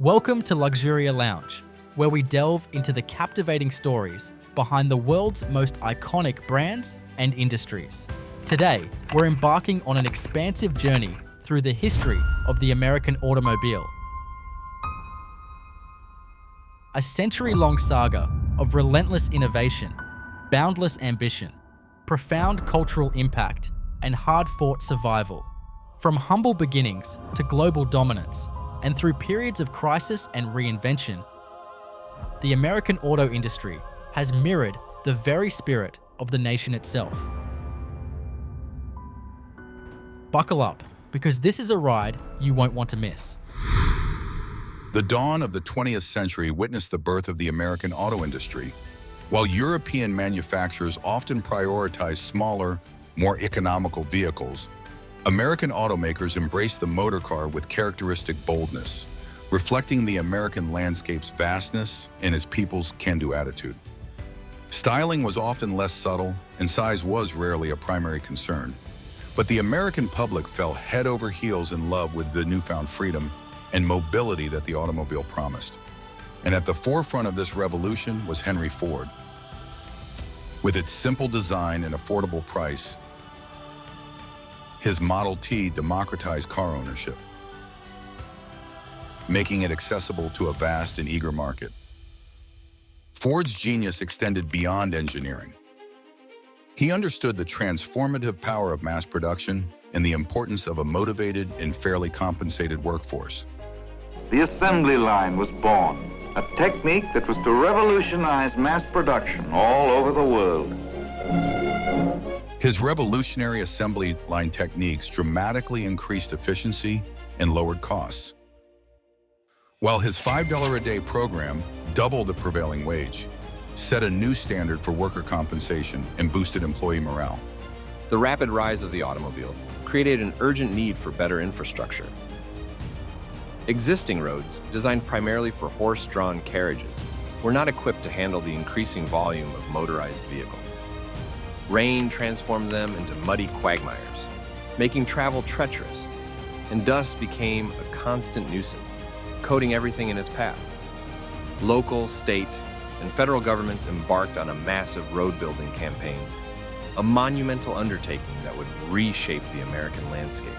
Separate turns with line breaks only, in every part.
Welcome to Luxuria Lounge, where we delve into the captivating stories behind the world's most iconic brands and industries. Today, we're embarking on an expansive journey through the history of the American automobile. A century-long saga of relentless innovation, boundless ambition, profound cultural impact, and hard-fought survival. From humble beginnings to global dominance, and through periods of crisis and reinvention, the American auto industry has mirrored the very spirit of the nation itself. Buckle up, because this is a ride you won't want to miss.
The dawn of the 20th century witnessed the birth of the American auto industry. While European manufacturers often prioritized smaller, more economical vehicles, American automakers embraced the motor car with characteristic boldness, reflecting the American landscape's vastness and its people's can-do attitude. Styling was often less subtle, and size was rarely a primary concern. But the American public fell head over heels in love with the newfound freedom and mobility that the automobile promised. And at the forefront of this revolution was Henry Ford. With its simple design and affordable price, his Model T democratized car ownership, making it accessible to a vast and eager market. Ford's genius extended beyond engineering. He understood the transformative power of mass production and the importance of a motivated and fairly compensated workforce.
The assembly line was born, a technique that was to revolutionize mass production all over the world.
His revolutionary assembly line techniques dramatically increased efficiency and lowered costs. While his $5 a day program doubled the prevailing wage, set a new standard for worker compensation and boosted employee morale.
The rapid rise of the automobile created an urgent need for better infrastructure. Existing roads, designed primarily for horse-drawn carriages, were not equipped to handle the increasing volume of motorized vehicles. Rain transformed them into muddy quagmires, making travel treacherous, and dust became a constant nuisance, coating everything in its path. Local, state, and federal governments embarked on a massive road-building campaign, a monumental undertaking that would reshape the American landscape.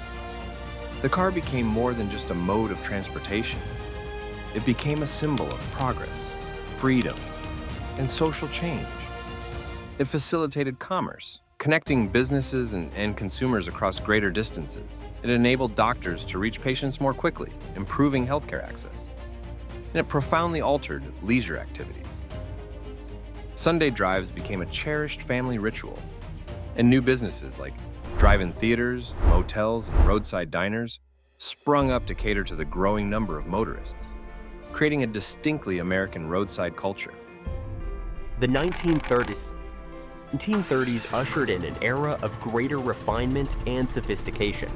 The car became more than just a mode of transportation. It became a symbol of progress, freedom, and social change. It facilitated commerce, connecting businesses and consumers across greater distances. It enabled doctors to reach patients more quickly, improving healthcare access. And it profoundly altered leisure activities. Sunday drives became a cherished family ritual, and new businesses like drive-in theaters, motels, and roadside diners sprung up to cater to the growing number of motorists, creating a distinctly American roadside culture.
The 1930s ushered in an era of greater refinement and sophistication.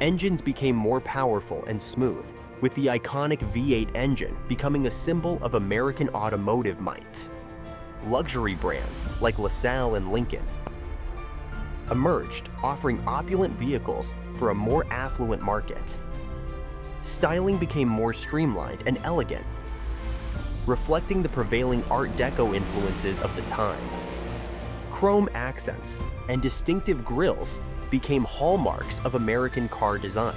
Engines became more powerful and smooth, with the iconic V8 engine becoming a symbol of American automotive might. Luxury brands like LaSalle and Lincoln emerged, offering opulent vehicles for a more affluent market. Styling became more streamlined and elegant, reflecting the prevailing Art Deco influences of the time. Chrome accents and distinctive grilles became hallmarks of American car design.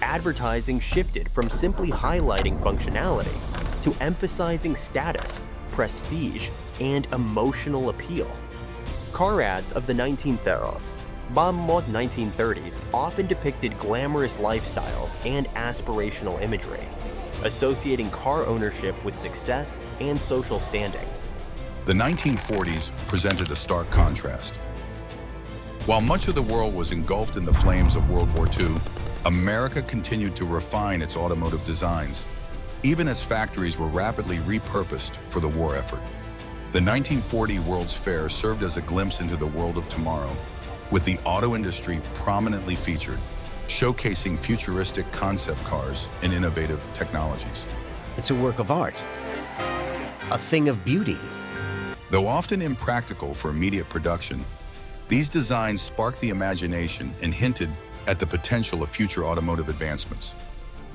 Advertising shifted from simply highlighting functionality to emphasizing status, prestige, and emotional appeal. Car ads of the 1930s often depicted glamorous lifestyles and aspirational imagery, associating car ownership with success and social standing.
The 1940s presented a stark contrast. While much of the world was engulfed in the flames of World War II, America continued to refine its automotive designs, even as factories were rapidly repurposed for the war effort. The 1940 World's Fair served as a glimpse into the world of tomorrow, with the auto industry prominently featured, showcasing futuristic concept cars and innovative technologies.
It's a work of art, a thing of beauty.
Though often impractical for immediate production, these designs sparked the imagination and hinted at the potential of future automotive advancements.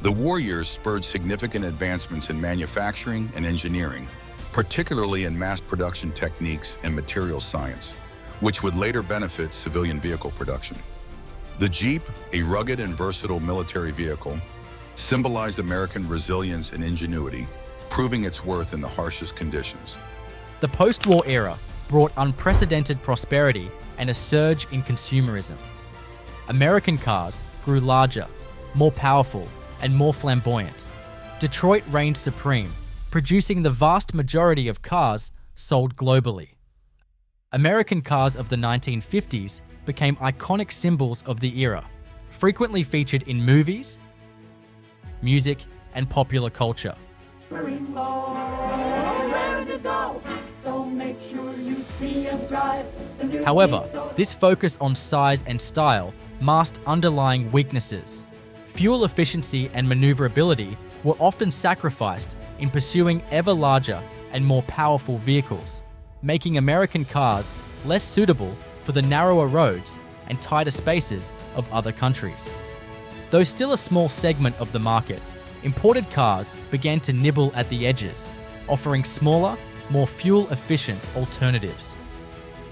The war years spurred significant advancements in manufacturing and engineering, particularly in mass production techniques and materials science, which would later benefit civilian vehicle production. The Jeep, a rugged and versatile military vehicle, symbolized American resilience and ingenuity, proving its worth in the harshest conditions.
The post-war era brought unprecedented prosperity and a surge in consumerism. American cars grew larger, more powerful, and more flamboyant. Detroit reigned supreme, producing the vast majority of cars sold globally. American cars of the 1950s became iconic symbols of the era, frequently featured in movies, music, and popular culture. However, this focus on size and style masked underlying weaknesses. Fuel efficiency and maneuverability were often sacrificed in pursuing ever larger and more powerful vehicles, making American cars less suitable for the narrower roads and tighter spaces of other countries. Though still a small segment of the market, imported cars began to nibble at the edges, offering smaller, more fuel-efficient alternatives.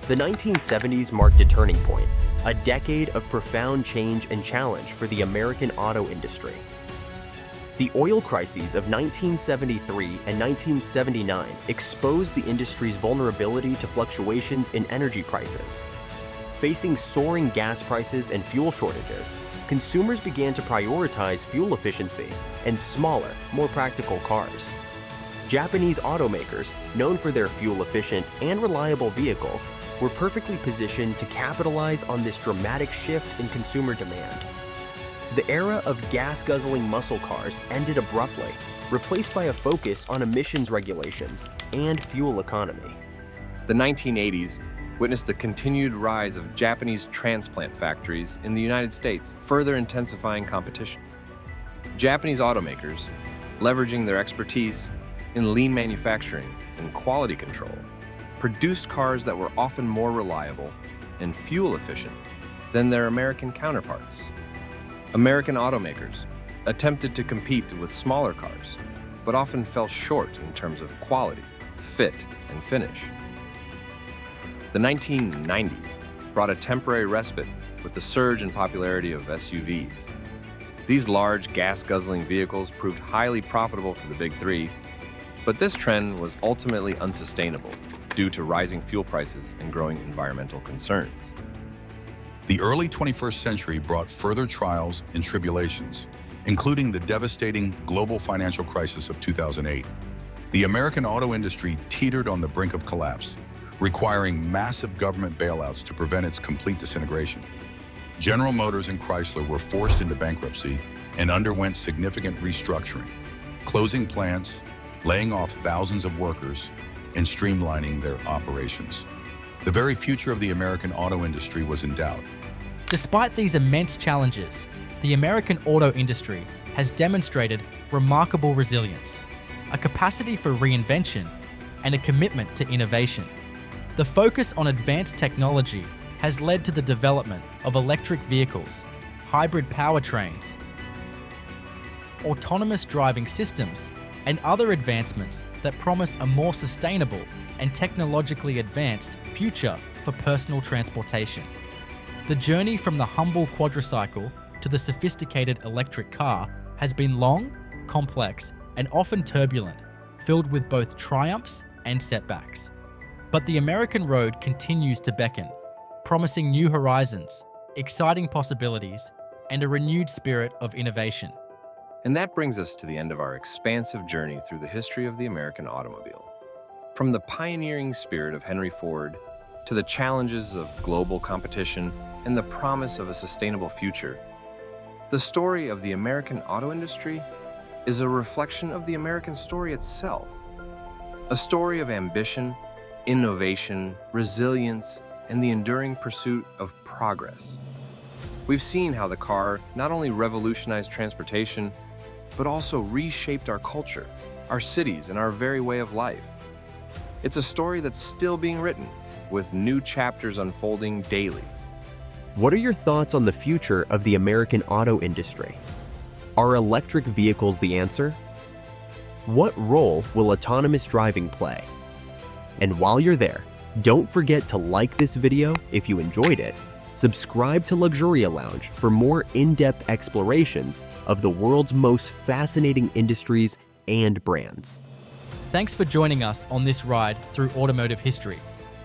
The 1970s marked a turning point, a decade of profound change and challenge for the American auto industry. The oil crises of 1973 and 1979 exposed the industry's vulnerability to fluctuations in energy prices. Facing soaring gas prices and fuel shortages, consumers began to prioritize fuel efficiency and smaller, more practical cars. Japanese automakers, known for their fuel-efficient and reliable vehicles, were perfectly positioned to capitalize on this dramatic shift in consumer demand. The era of gas-guzzling muscle cars ended abruptly, replaced by a focus on emissions regulations and fuel economy.
The 1980s witnessed the continued rise of Japanese transplant factories in the United States, further intensifying competition. Japanese automakers, leveraging their expertise in lean manufacturing and quality control, produced cars that were often more reliable and fuel efficient than their American counterparts. American automakers attempted to compete with smaller cars, but often fell short in terms of quality, fit, and finish. The 1990s brought a temporary respite with the surge in popularity of SUVs. These large, gas-guzzling vehicles proved highly profitable for the Big Three, but this trend was ultimately unsustainable due to rising fuel prices and growing environmental concerns.
The early 21st century brought further trials and tribulations, including the devastating global financial crisis of 2008. The American auto industry teetered on the brink of collapse, requiring massive government bailouts to prevent its complete disintegration. General Motors and Chrysler were forced into bankruptcy and underwent significant restructuring, closing plants, laying off thousands of workers, and streamlining their operations. The very future of the American auto industry was in doubt.
Despite these immense challenges, the American auto industry has demonstrated remarkable resilience, a capacity for reinvention, and a commitment to innovation. The focus on advanced technology has led to the development of electric vehicles, hybrid powertrains, autonomous driving systems, and other advancements that promise a more sustainable and technologically advanced future for personal transportation. The journey from the humble quadricycle to the sophisticated electric car has been long, complex, and often turbulent, filled with both triumphs and setbacks. But the American road continues to beckon, promising new horizons, exciting possibilities, and a renewed spirit of innovation.
And that brings us to the end of our expansive journey through the history of the American automobile. From the pioneering spirit of Henry Ford to the challenges of global competition and the promise of a sustainable future, the story of the American auto industry is a reflection of the American story itself. A story of ambition, innovation, resilience, and the enduring pursuit of progress. We've seen how the car not only revolutionized transportation, but also reshaped our culture, our cities, and our very way of life. It's a story that's still being written, with new chapters unfolding daily.
What are your thoughts on the future of the American auto industry? Are electric vehicles the answer? What role will autonomous driving play? And while you're there, don't forget to like this video if you enjoyed it, subscribe to Luxuria Lounge for more in-depth explorations of the world's most fascinating industries and brands.
Thanks for joining us on this ride through automotive history.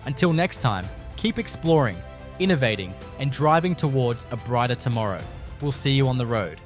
Until next time, keep exploring, innovating, and driving towards a brighter tomorrow. We'll see you on the road.